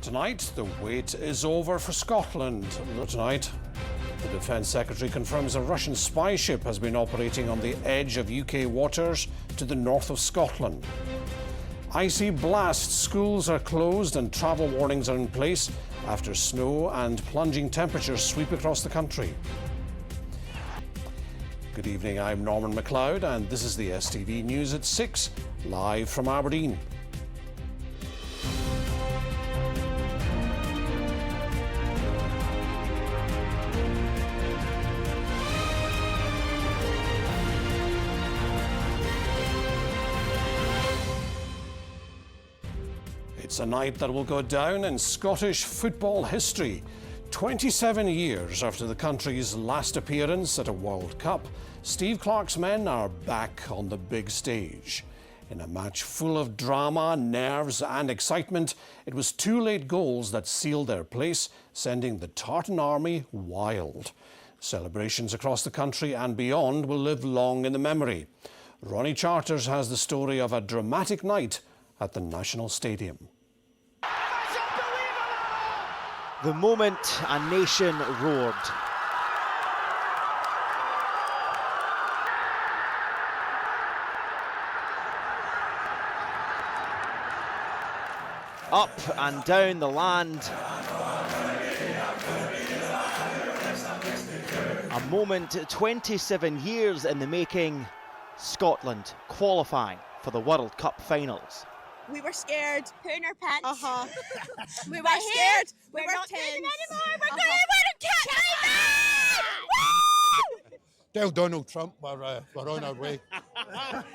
Tonight, the wait is over for Scotland. Tonight, the Defence Secretary confirms a Russian spy ship has been operating on the edge of UK waters to the north of Scotland. Icy blasts, schools are closed and travel warnings are in place after snow and plunging temperatures sweep across the country. Good evening, I'm Norman MacLeod and this is the STV News at 6, live from Aberdeen. It's a night that will go down in Scottish football history. 27 years after the country's last appearance at a World Cup, Steve Clarke's men are back on the big stage. In a match full of drama, nerves and excitement, it was two late goals that sealed their place, sending the Tartan Army wild. Celebrations across the country and beyond will live long in the memory. Ronnie Charters has the story of a dramatic night at the National Stadium. The moment a nation roared. Up and down the land. A moment 27 years in the making. Scotland qualifying for the World Cup finals. We were scared, pooing our pants. We were scared. We were not tense. anymore. We're Uh-huh. going to Tell Donald Trump we're on our way.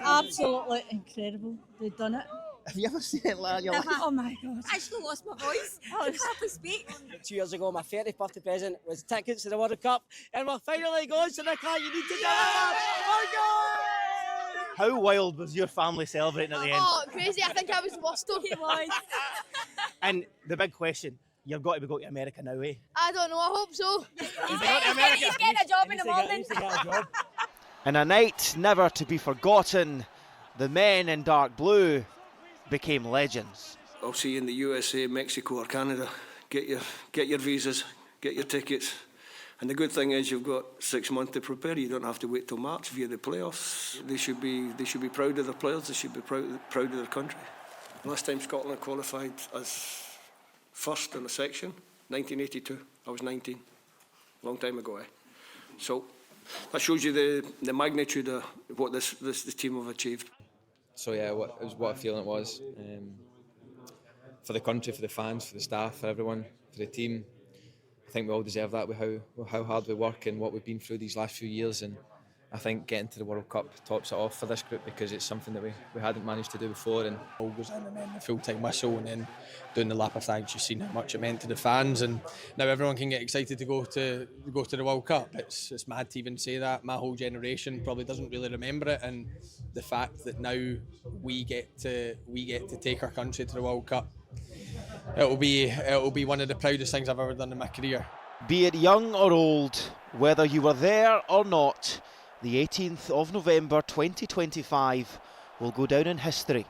Absolutely incredible. They've done it. Have you ever seen it, lad? You're like, Oh my God. I actually lost my voice. I can't hardly speak. 2 years ago, my 30th birthday present was tickets to the World Cup, and we're finally going to the car. You need to do it. Oh, God! how wild was your family celebrating at the end? Oh, crazy. I think I was lost. He was. And the big question, you've got to be going to America now, eh? I don't know. I hope so. He's getting a job in the morning. In a night never to be forgotten, the men in dark blue became legends. I'll see you in the USA, Mexico or Canada. Get your visas, get your tickets. And the good thing is you've got 6 months to prepare. You don't have to wait till March via the playoffs. They should be proud of their players. They should be proud of their country. Last time Scotland qualified as first in a section, 1982. I was 19, long time ago. So that shows you the magnitude of what this team have achieved. So yeah, what a feeling it was for the country, for the fans, for the staff, for everyone, for the team. I think we all deserve that with how hard we work and what we've been through these last few years. And I think getting to the World Cup tops it off for this group because it's something that we hadn't managed to do before. And all goes in and then the full-time whistle and then doing the lap of thanks. You've seen how much it meant to the fans, and now everyone can get excited to go to the World Cup. It's mad to even say that. My whole generation probably doesn't really remember it, and the fact that now we get to take our country to the World Cup, it'll be one of the proudest things I've ever done in my career. Be it young or old, whether you were there or not, the 18th of November 2025 will go down in history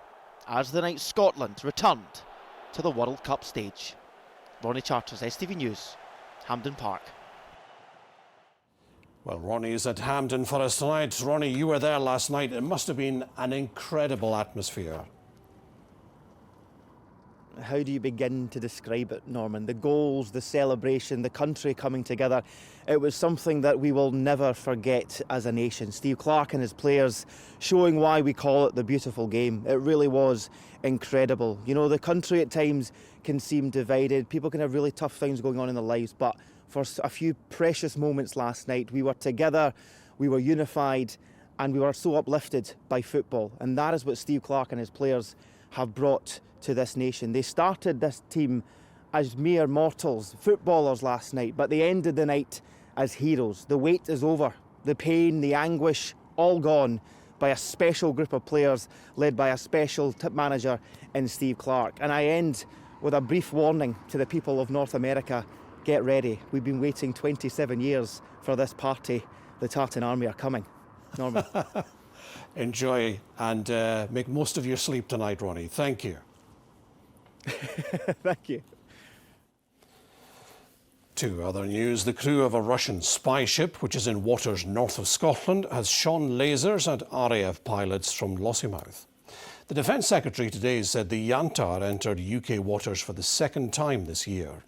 as the night Scotland returned to the World Cup stage. Ronnie Charters, STV News, Hampden Park. Well, Ronnie is at Hampden for us tonight. Ronnie, you were there last night. It must have been an incredible atmosphere. How do you begin to describe it, Norman? The goals, the celebration, the country coming together. It was something that we will never forget as a nation. Steve Clarke and his players showing why we call it the beautiful game. It really was incredible. You know, the country at times can seem divided. People can have really tough things going on in their lives, but for a few precious moments last night, we were together, we were unified, and we were so uplifted by football. And that is what Steve Clarke and his players have brought to this nation. They started this team as mere mortals, footballers last night, but they ended the night as heroes. The wait is over, the pain, the anguish, all gone by a special group of players led by a special tip manager in Steve Clarke. And I end with a brief warning to the people of North America. Get ready. We've been waiting 27 years for this party. The Tartan Army are coming. Norman. Enjoy and make most of your sleep tonight, Ronnie. Thank you. Thank you. To other news, the crew of a Russian spy ship, which is in waters north of Scotland, has shone lasers at RAF pilots from Lossiemouth. The Defence Secretary today said the Yantar entered UK waters for the second time this year.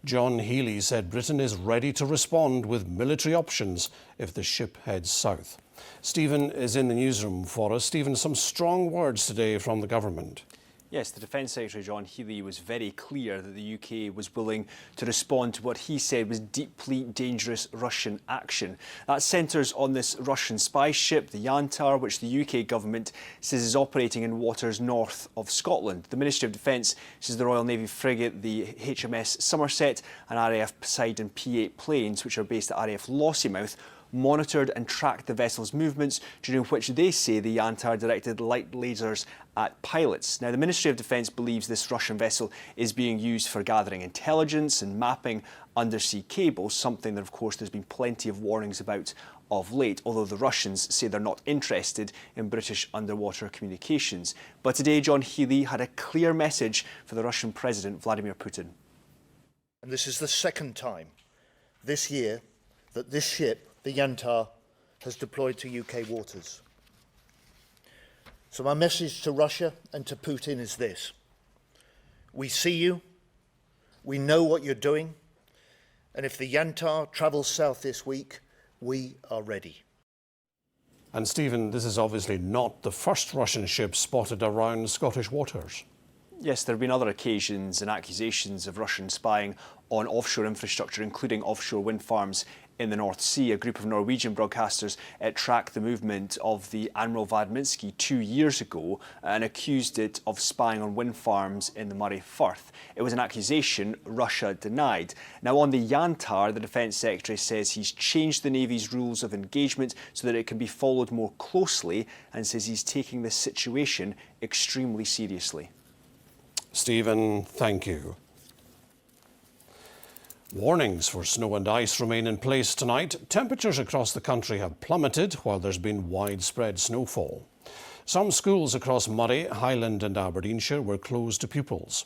John Healey said Britain is ready to respond with military options if the ship heads south. Stephen is in the newsroom for us. Stephen, some strong words today from the government. Yes, the Defence Secretary John Healey was very clear that the UK was willing to respond to what he said was deeply dangerous Russian action. That centres on this Russian spy ship, the Yantar, which the UK government says is operating in waters north of Scotland. The Ministry of Defence says the Royal Navy frigate, the HMS Somerset, and RAF Poseidon P8 planes, which are based at RAF Lossiemouth, monitored and tracked the vessel's movements, during which they say the Yantar directed light lasers at pilots. Now, the Ministry of Defence believes this Russian vessel is being used for gathering intelligence and mapping undersea cables, something that, of course, there's been plenty of warnings about of late, although the Russians say they're not interested in British underwater communications. But today, John Healey had a clear message for the Russian President, Vladimir Putin. And this is the second time this year that this ship, the Yantar, has deployed to UK waters. So my message to Russia and to Putin is this: we see you, we know what you're doing, and if the Yantar travels south this week, we are ready. And Stephen, this is obviously not the first Russian ship spotted around Scottish waters. Yes, there have been other occasions and accusations of Russian spying on offshore infrastructure, including offshore wind farms in the North Sea. A group of Norwegian broadcasters tracked the movement of the Admiral Vadminski 2 years ago and accused it of spying on wind farms in the Moray Firth. It was an accusation Russia denied. Now, on the Yantar, the Defence Secretary says he's changed the Navy's rules of engagement so that it can be followed more closely, and says he's taking this situation extremely seriously. Stephen, thank you. Warnings for snow and ice remain in place tonight. Temperatures across the country have plummeted while there's been widespread snowfall. Some schools across Moray, Highland and Aberdeenshire were closed to pupils.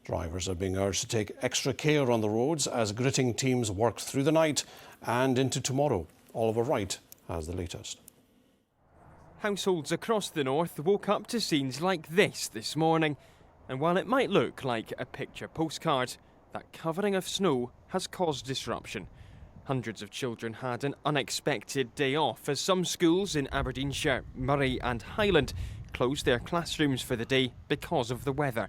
Drivers are being urged to take extra care on the roads as gritting teams work through the night and into tomorrow. Oliver Wright has the latest. Households across the north woke up to scenes like this morning. And while it might look like a picture postcard, that covering of snow has caused disruption. Hundreds of children had an unexpected day off as some schools in Aberdeenshire, Moray and Highland closed their classrooms for the day because of the weather.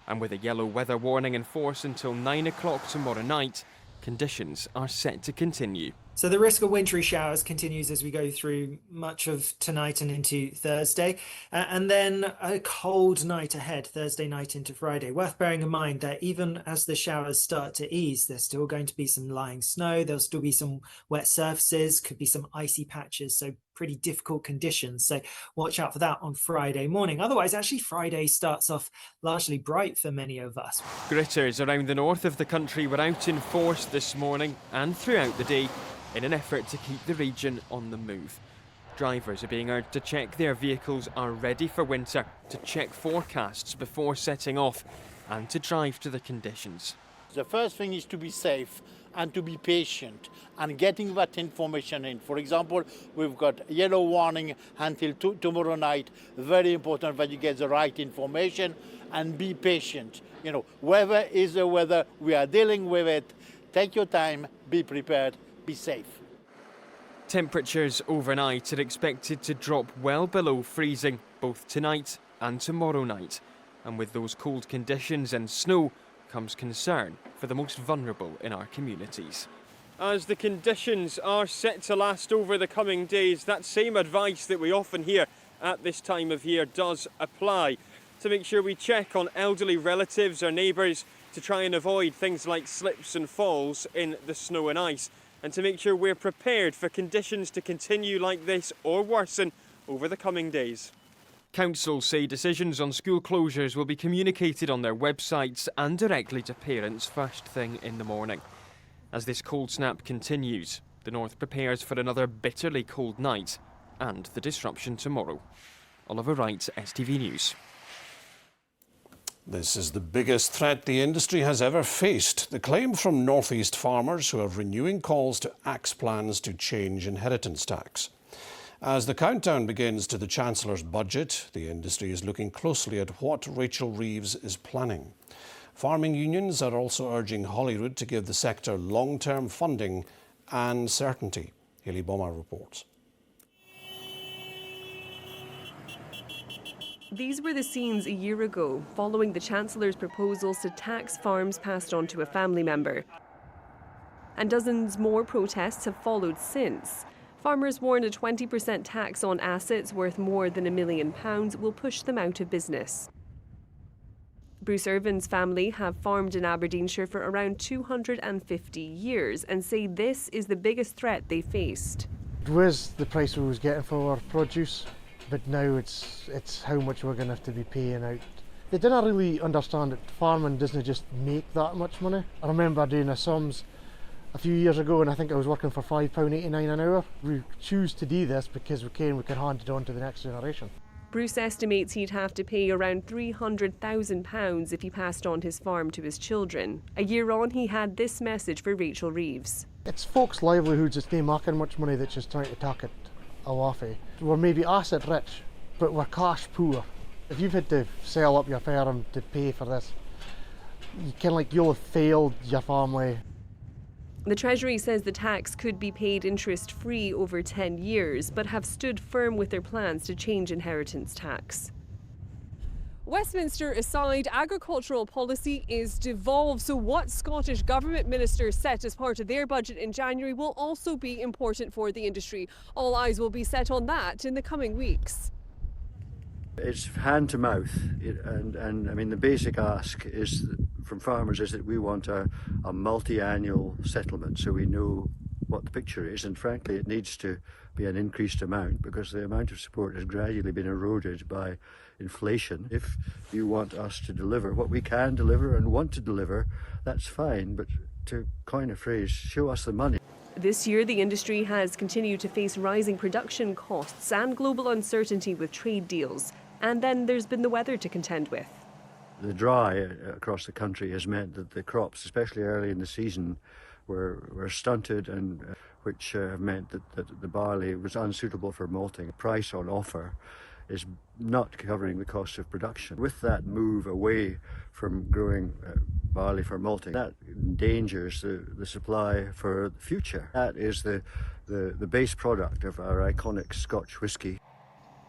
And with a yellow weather warning in force until 9 o'clock tomorrow night, conditions are set to continue. So the risk of wintry showers continues as we go through much of tonight and into Thursday. And then a cold night ahead, Thursday night into Friday. Worth bearing in mind that even as the showers start to ease, there's still going to be some lying snow. There'll still be some wet surfaces, could be some icy patches. So pretty difficult conditions. So watch out for that on Friday morning. Otherwise, actually, Friday starts off largely bright for many of us. Gritters around the north of the country were out in force this morning and throughout the day in an effort to keep the region on the move. Drivers are being urged to check their vehicles are ready for winter, to check forecasts before setting off and to drive to the conditions. The first thing is to be safe and to be patient and getting that information in. For example, we've got yellow warning until tomorrow night. Very important that you get the right information and be patient. You know, weather is the weather. We are dealing with it. Take your time, be prepared, be safe. Temperatures overnight are expected to drop well below freezing, both tonight and tomorrow night. And with those cold conditions and snow comes concern for the most vulnerable in our communities. As the conditions are set to last over the coming days, that same advice that we often hear at this time of year does apply. To make sure we check on elderly relatives or neighbours to try and avoid things like slips and falls in the snow and ice, and to make sure we're prepared for conditions to continue like this or worsen over the coming days. Councils say decisions on school closures will be communicated on their websites and directly to parents first thing in the morning. As this cold snap continues, the north prepares for another bitterly cold night and the disruption tomorrow. Oliver Wright, STV News. This is the biggest threat the industry has ever faced. The claim from North East farmers who are renewing calls to axe plans to change inheritance tax. As the countdown begins to the Chancellor's budget, the industry is looking closely at what Rachel Reeves is planning. Farming unions are also urging Holyrood to give the sector long-term funding and certainty. Hayley Bomber reports. These were the scenes a year ago, following the Chancellor's proposals to tax farms passed on to a family member. And dozens more protests have followed since. Farmers warned a 20% tax on assets worth more than £1 million will push them out of business. Bruce Irvin's family have farmed in Aberdeenshire for around 250 years and say this is the biggest threat they faced. It was the price we was getting for our produce, but now it's how much we're going to have to be paying out. They didn't really understand that farming doesn't just make that much money. I remember doing a sums a few years ago and I think I was working for £5.89 an hour. We choose to do this because we can hand it on to the next generation. Bruce estimates he'd have to pay around £300,000 if he passed on his farm to his children. A year on, he had this message for Rachel Reeves. It's folks' livelihoods that's not making much money that's just trying to take it away. We're maybe asset rich, but we're cash poor. If you've had to sell up your farm to pay for this, you'll have failed your family. The Treasury says the tax could be paid interest-free over 10 years, but have stood firm with their plans to change inheritance tax. Westminster aside, agricultural policy is devolved, so what Scottish Government ministers set as part of their budget in January will also be important for the industry. All eyes will be set on that in the coming weeks. It's hand to mouth, and I mean the basic ask is from farmers is that we want a multi-annual settlement so we know what the picture is, and frankly it needs to be an increased amount because the amount of support has gradually been eroded by inflation. If you want us to deliver what we can deliver and want to deliver, that's fine, but to coin a phrase, show us the money. This year, the industry has continued to face rising production costs and global uncertainty with trade deals. And then there's been the weather to contend with. The dry across the country has meant that the crops, especially early in the season, were stunted, and which have meant that the barley was unsuitable for malting. The price on offer is not covering the cost of production. With that move away from growing barley for malting, that endangers the supply for the future. That is the base product of our iconic Scotch whisky.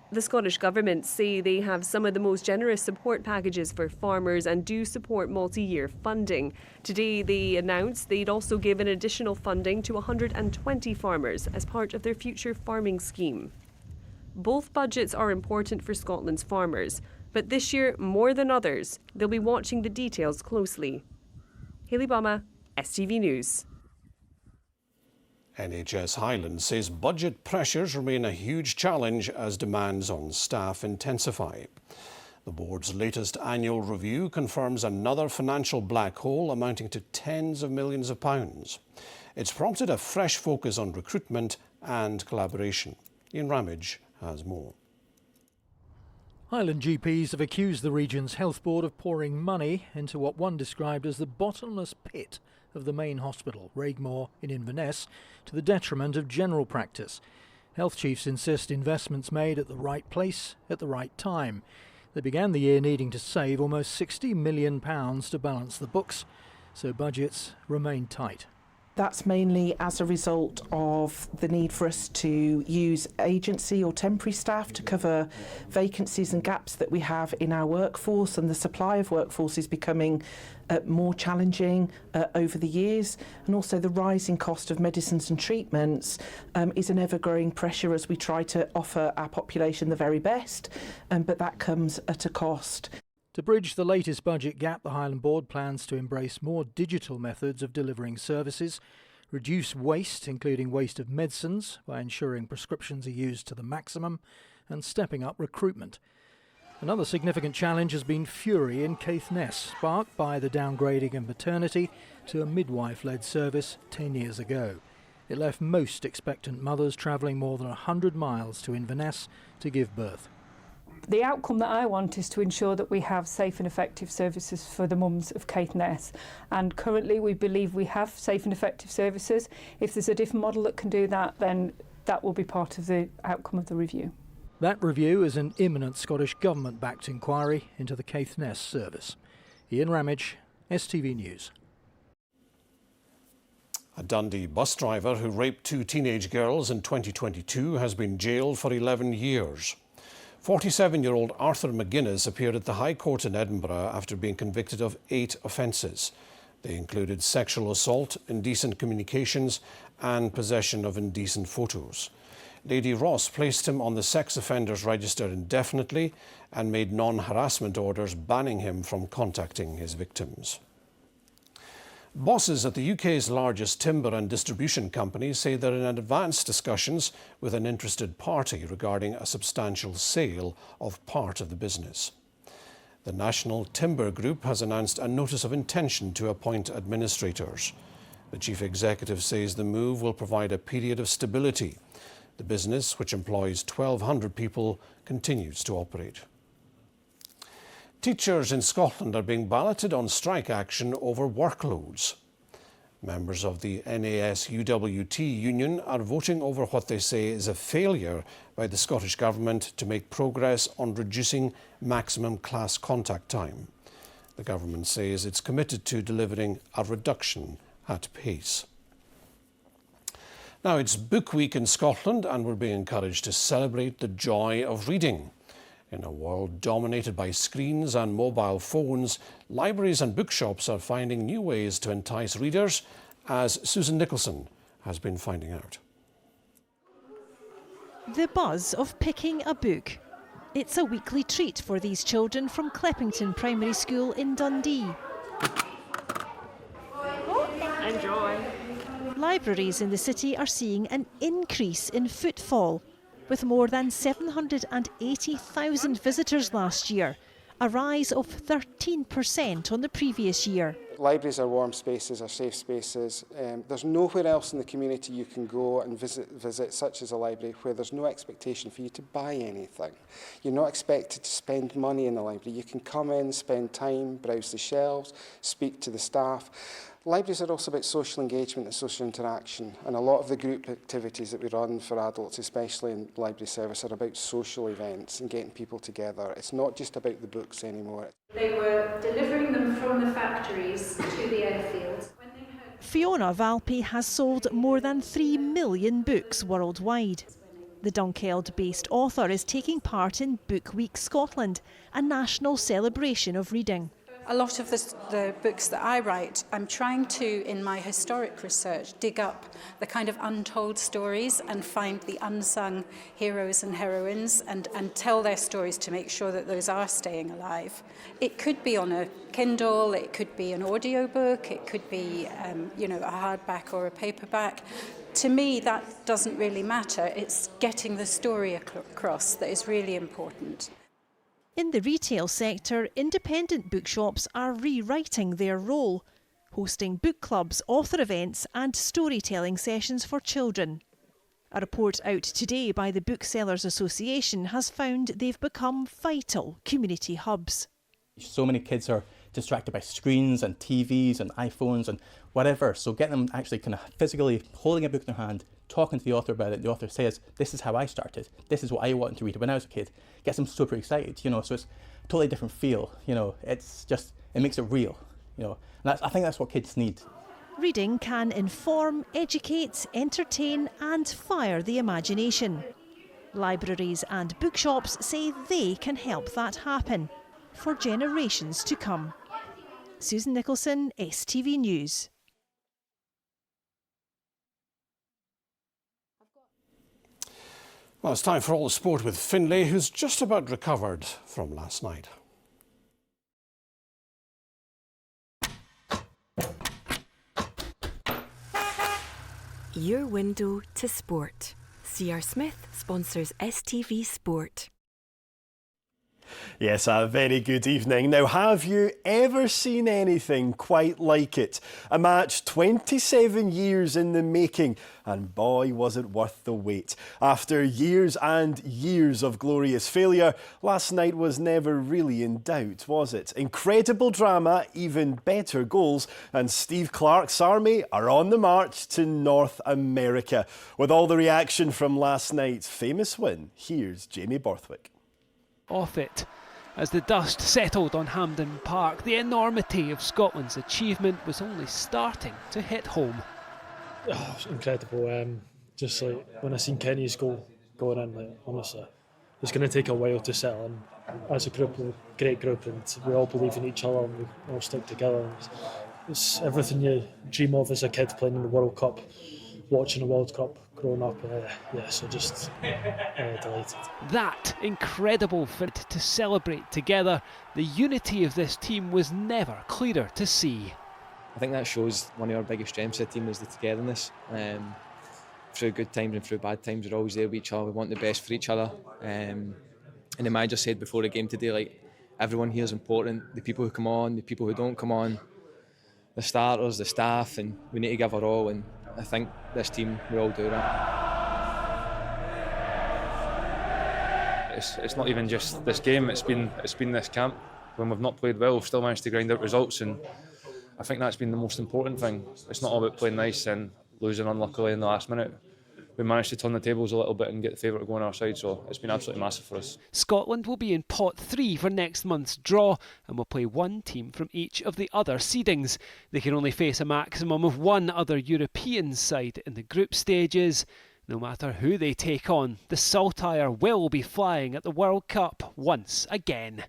The Scottish Government say they have some of the most generous support packages for farmers and do support multi-year funding. Today they announced they'd also give an additional funding to 120 farmers as part of their future farming scheme. Both budgets are important for Scotland's farmers, but this year, more than others, they'll be watching the details closely. Hayley Bama, STV News. NHS Highland says budget pressures remain a huge challenge as demands on staff intensify. The board's latest annual review confirms another financial black hole amounting to tens of millions of pounds. It's prompted a fresh focus on recruitment and collaboration. Ian Ramage has more. Highland GPs have accused the region's health board of pouring money into what one described as the bottomless pit of the main hospital, Raigmore in Inverness, to the detriment of general practice. Health chiefs insist investments made at the right place at the right time. They began the year needing to save almost £60 million to balance the books, so budgets remain tight. That's mainly as a result of the need for us to use agency or temporary staff to cover vacancies and gaps that we have in our workforce, and the supply of workforce is becoming more challenging over the years, and also the rising cost of medicines and treatments is an ever-growing pressure as we try to offer our population the very best, but that comes at a cost. To bridge the latest budget gap, the Highland Board plans to embrace more digital methods of delivering services, reduce waste, including waste of medicines, by ensuring prescriptions are used to the maximum, and stepping up recruitment. Another significant challenge has been fury in Caithness, sparked by the downgrading of maternity to a midwife-led service 10 years ago. It left most expectant mothers travelling more than 100 miles to Inverness to give birth. The outcome that I want is to ensure that we have safe and effective services for the mums of Caithness, and currently we believe we have safe and effective services. If there's a different model that can do that, then that will be part of the outcome of the review. That review is an imminent Scottish Government-backed inquiry into the Caithness service. Ian Ramage, STV News. A Dundee bus driver who raped 2 teenage girls in 2022 has been jailed for 11 years. 47-year-old Arthur McGuinness appeared at the High Court in Edinburgh after being convicted of 8 offences. They included sexual assault, indecent communications and possession of indecent photos. Lady Ross placed him on the sex offenders register indefinitely and made non-harassment orders banning him from contacting his victims. Bosses at the UK's largest timber and distribution company say they're in advanced discussions with an interested party regarding a substantial sale of part of the business. The National Timber Group has announced a notice of intention to appoint administrators. The chief executive says the move will provide a period of stability. The business, which employs 1,200 people, continues to operate. Teachers in Scotland are being balloted on strike action over workloads. Members of the NAS-UWT union are voting over what they say is a failure by the Scottish Government to make progress on reducing maximum class contact time. The government says it's committed to delivering a reduction at pace. Now, it's Book Week in Scotland and we're being encouraged to celebrate the joy of reading. In a world dominated by screens and mobile phones, libraries and bookshops are finding new ways to entice readers, as Susan Nicholson has been finding out. The buzz of picking a book. It's a weekly treat for these children from Cleppington Primary School in Dundee. Enjoy. Libraries in the city are seeing an increase in footfall, with more than 780,000 visitors last year, a rise of 13% on the previous year. Libraries are warm spaces, are safe spaces. There's nowhere else in the community you can go and visit such as a library where there's no expectation for you to buy anything. You're not expected to spend money in the library. You can come in, spend time, browse the shelves, speak to the staff. Libraries are also about social engagement and social interaction, and a lot of the group activities that we run for adults, especially in library service, are about social events and getting people together. It's not just about the books anymore. They were delivering them from the factories to the airfields. Fiona Valpy has sold more than 3 million books worldwide. The Dunkeld-based author is taking part in Book Week Scotland, a national celebration of reading. A lot of the books that I write, I'm trying to, in my historic research, dig up the kind of untold stories and find the unsung heroes and heroines and tell their stories to make sure that those are staying alive. It could be on a Kindle, it could be an audiobook, it could be a hardback or a paperback. To me, that doesn't really matter. It's getting the story across that is really important. In the retail sector, independent bookshops are rewriting their role, hosting book clubs, author events and storytelling sessions for children. A report out today by the Booksellers Association has found they've become vital community hubs. So many kids are distracted by screens and TVs and iPhones and whatever, so get them actually kind of physically holding a book in their hand, talking to the author about it. The author says, this is how I started, this is what I wanted to read when I was a kid. Gets them super excited, so it's a totally different feel, it makes it real, and I think that's what kids need. Reading can inform, educate, entertain and fire the imagination. Libraries and bookshops say they can help that happen for generations to come. Susan Nicholson, STV News. Well, it's time for all the sport with Finlay, who's just about recovered from last night. Your window to sport. C.R. Smith sponsors STV Sport. Yes, a very good evening. Now, have you ever seen anything quite like it? A match 27 years in the making, and boy, was it worth the wait. After years and years of glorious failure, last night was never really in doubt, was it? Incredible drama, even better goals, and Steve Clarke's army are on the march to North America. With all the reaction from last night's famous win, here's Jamie Borthwick. Off it. As the dust settled on Hampden Park, the enormity of Scotland's achievement was only starting to hit home. Oh, it's incredible. Just like when I seen Kenny's goal going in, like, honestly, it's going to take a while to settle in. As a group, we're a great group, and we all believe in each other and we all stick together. It's everything you dream of as a kid playing in the World Cup, watching the World Cup growing up. So just delighted. That incredible fit to celebrate together, the unity of this team was never clearer to see. I think that shows one of our biggest strengths of the team is the togetherness. Through good times and through bad times, we're always there with each other. We want the best for each other. And the manager said before the game today, like, everyone here is important. The people who come on, the people who don't come on, the starters, the staff, and we need to give our all. And I think this team, we all do that. It's not even just this game. It's been this camp. When we've not played well, we've still managed to grind out results, and I think that's been the most important thing. It's not all about playing nice and losing unluckily in the last minute. We managed to turn the tables a little bit and get the favourite to go on our side, so it's been absolutely massive for us. Scotland will be in pot 3 for next month's draw and will play one team from each of the other seedings. They can only face a maximum of one other European side in the group stages. No matter who they take on, the Saltire will be flying at the World Cup once again.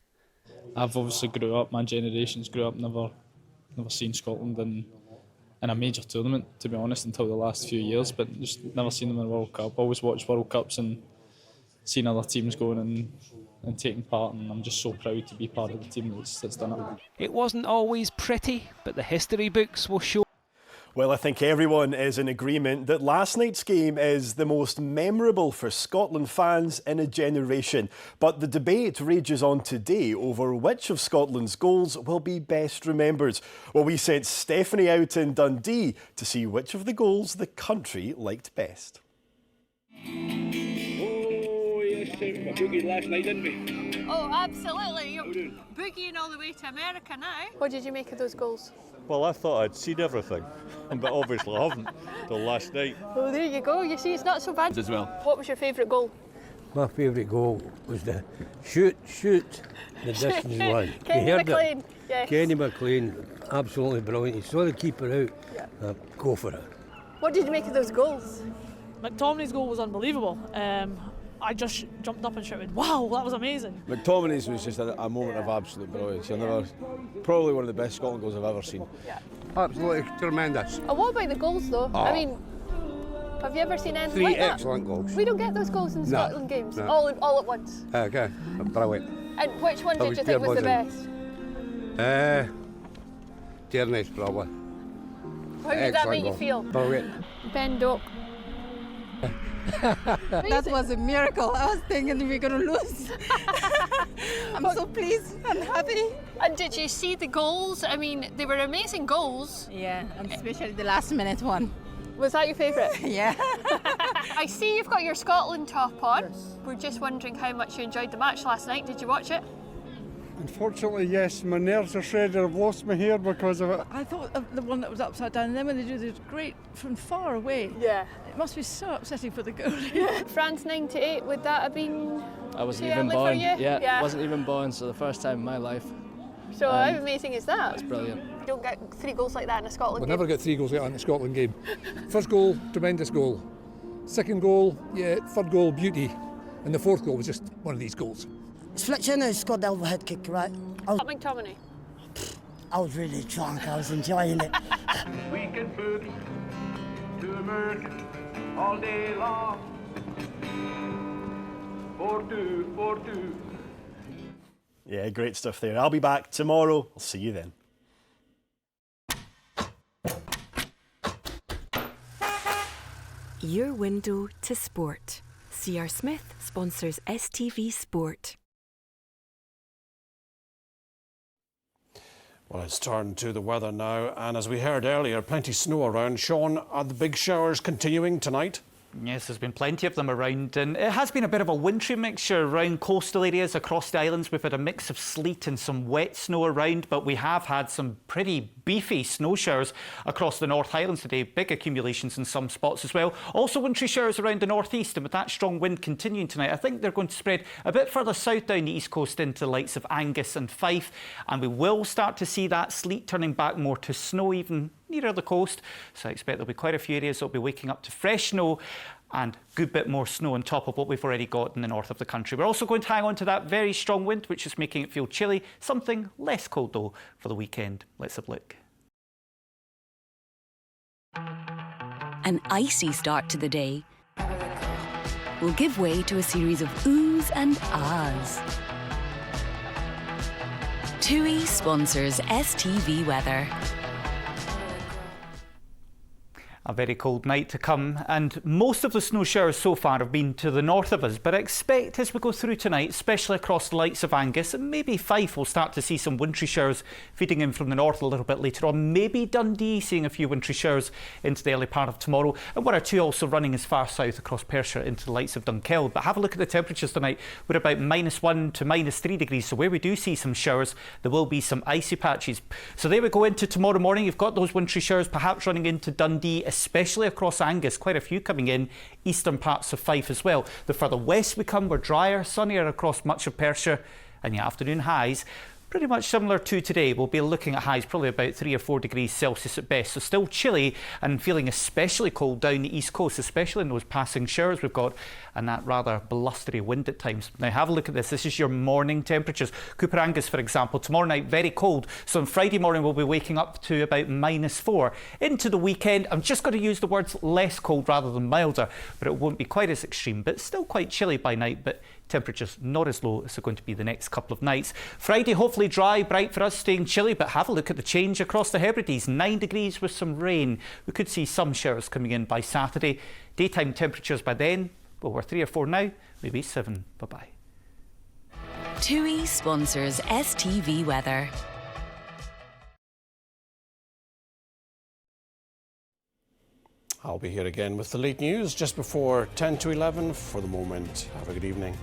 I've obviously grew up, my generation's grew up, never seen Scotland in a major tournament, to be honest, until the last few years, but just never seen them in a World Cup. Always watched World Cups and seen other teams going and taking part, and I'm just so proud to be part of the team that's done it. It wasn't always pretty, but the history books will show. Well, I think everyone is in agreement that last night's game is the most memorable for Scotland fans in a generation. But the debate rages on today over which of Scotland's goals will be best remembered. Well, we sent Stephanie out in Dundee to see which of the goals the country liked best. Oh, yes, we boogied last night, didn't we? Oh, absolutely. You're boogieing all the way to America now. What did you make of those goals? Well, I thought I'd seen everything, but obviously I haven't till last night. Oh, there you go. You see, it's not so bad. As well. What was your favourite goal? My favourite goal was the shoot, the distance one. Kenny McLean, yes. Kenny McLean, absolutely brilliant. He saw the keeper out, go for it. What did you make of those goals? McTominay's goal was unbelievable. I just jumped up and shouted, wow, that was amazing. McTominay's was just a moment of absolute brilliance. Probably one of the best Scotland goals I've ever seen. Yeah. Absolutely tremendous. And what about the goals though? Oh. I mean, have you ever seen anything Three like that? excellent goals. We don't get those goals in Scotland games, no. all at once. Okay, brilliant. And which one did you think was the best? Tierney's probably. How did that make you feel? Brilliant. Ben Doak. That was a miracle. I was thinking we were going to lose. I'm so pleased and happy. And did you see the goals? I mean, they were amazing goals. Yeah, and especially the last minute one. Was that your favourite? Yeah. I see you've got your Scotland top on. Yes. We're just wondering how much you enjoyed the match last night. Did you watch it? Unfortunately, yes. My nerves are shredded. I've lost my hair because of it. I thought of the one that was upside down, and then when they do this great from far away. Yeah. It must be so upsetting for the goalie. Yeah. France 98, would that have been I wasn't too even early born. for you? Yeah, wasn't even born, so the first time in my life. So how amazing is that? That's brilliant. You don't get 3 goals like that in a Scotland game. We'll never get 3 goals like that in a Scotland game. First goal, tremendous goal. Second goal, yeah. Third goal, beauty. And the fourth goal was just one of these goals. Fletcher scored the overhead kick, right? McTominay. I was really drunk. I was enjoying it. We can boogie to America all day long. 4-2, 4-2. Yeah, great stuff there. I'll be back tomorrow. I'll see you then. Your window to sport. C.R. Smith sponsors STV Sport. Well, let's turn to the weather now. And as we heard earlier, plenty of snow around. Sean, are the big showers continuing tonight? Yes, there's been plenty of them around, and it has been a bit of a wintry mixture around coastal areas across the islands. We've had a mix of sleet and some wet snow around, but we have had some pretty beefy snow showers across the North Highlands today. Big accumulations in some spots as well. Also wintry showers around the northeast, and with that strong wind continuing tonight, I think they're going to spread a bit further south down the east coast into the likes of Angus and Fife, and we will start to see that sleet turning back more to snow even nearer the coast. So I expect there'll be quite a few areas that'll be waking up to fresh snow and a good bit more snow on top of what we've already got in the north of the country. We're also going to hang on to that very strong wind, which is making it feel chilly. Something less cold, though, for the weekend. Let's have a look. An icy start to the day will give way to a series of oohs and ahs. TUI sponsors STV Weather. A very cold night to come, and most of the snow showers so far have been to the north of us, but I expect as we go through tonight, especially across the likes of Angus and maybe Fife, we'll start to see some wintry showers feeding in from the north a little bit later on. Maybe Dundee seeing a few wintry showers into the early part of tomorrow, and one or two also running as far south across Perthshire into the likes of Dunkeld. But have a look at the temperatures tonight. We're about -1 to -3 degrees, so where we do see some showers, there will be some icy patches. So there we go into tomorrow morning. You've got those wintry showers perhaps running into Dundee, especially across Angus, quite a few coming in, eastern parts of Fife as well. The further west we come, we're drier, sunnier across much of Perthshire, and the afternoon highs pretty much similar to today. We'll be looking at highs probably about 3 or 4 degrees Celsius at best, so still chilly and feeling especially cold down the east coast, especially in those passing showers we've got and that rather blustery wind at times. Now have a look at this. This is your morning temperatures. Cooper Angus, for example, tomorrow night very cold, so on Friday morning we'll be waking up to about -4. Into the weekend, I'm just going to use the words less cold rather than milder, but it won't be quite as extreme, but still quite chilly by night, but temperatures not as low as they're going to be the next couple of nights. Friday hopefully dry, bright for us, staying chilly, but have a look at the change across the Hebrides. 9 degrees with some rain. We could see some showers coming in by Saturday. Daytime temperatures by then, well, we're 3 or 4 now, maybe 7. Bye-bye. TUI sponsors STV Weather. I'll be here again with the late news just before 10 to 11. For the moment, have a good evening.